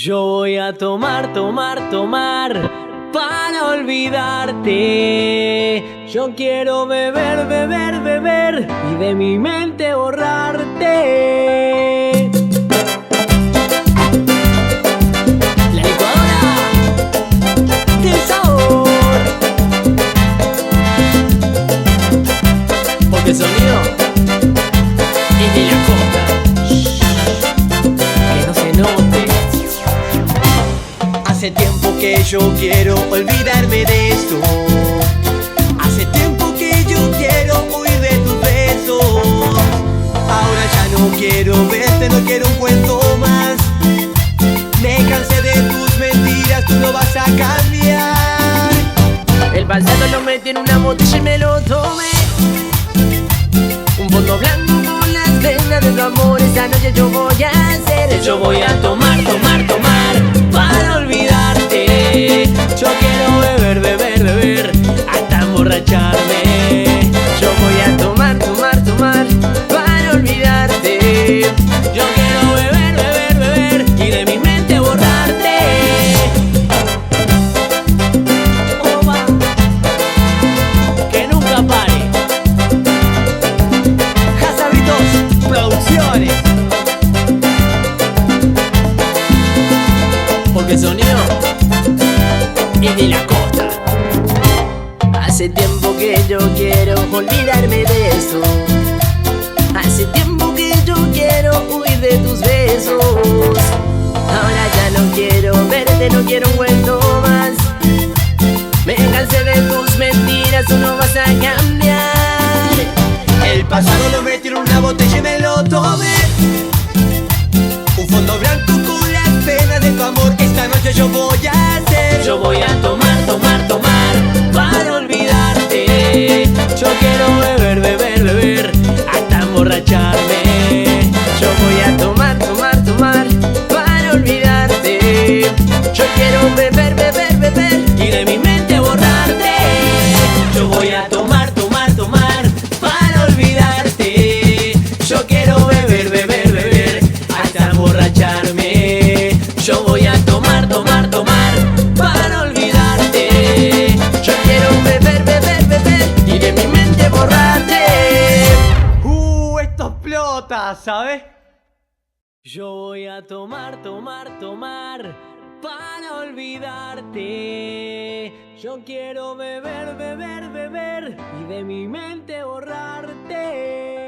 Yo voy a tomar, tomar, tomar para olvidarte. Yo quiero beber, beber, beber y de mi mente borrarte. La licuadora del sabor, porque el sonido es de la costa. Que no se note. Hace tiempo que yo quiero olvidarme de esto. Hace tiempo que yo quiero huir de tus besos. Ahora ya no quiero verte, no quiero un cuento más. Me cansé de tus mentiras, tú no vas a cambiar. El pasado lo metí en una botella y me lo tomé. Un fondo blanco con las venas de tu amor. Esta noche yo voy a hacer. Yo voy a tomar, tomar, tomar para olvidarte. Yo quiero beber, beber, beber hasta emborracharme. Yo voy a tomar, tomar, tomar para olvidarte. Yo quiero beber, beber, beber y de mi mente borrarte. Opa, que nunca pare. Jasabitos Producciones, porque el sonido es de la costa. Hace tiempo que yo quiero olvidarme de eso. Hace tiempo que yo quiero huir de tus besos. Ahora ya no quiero verte, no quiero un cuento más. Me cansé de tus mentiras, tú no vas a cambiar. El pasado lo metí en una botella y me lo tomé. Un fondo blanco con las penas de tu amor. Esta noche yo voy a hacer. Yo voy a tomar, tomar, tomar para olvidarte. Yo quiero beber, beber, beber hasta emborracharme. Yo voy a tomar, tomar, tomar para olvidarte. Yo quiero beber, beber, beber y de mi mente borrarte. Yo voy a tomar, tomar, tomar para olvidarte. Yo quiero beber, beber, beber hasta emborracharme. Yo voy a tomar, tomar, tomar para olvidarte. Yo quiero beber, beber, beber y de mi mente borrarte. Esto explota, ¿sabes? Yo voy a tomar, tomar, tomar para olvidarte. Yo quiero beber, beber, beber y de mi mente borrarte.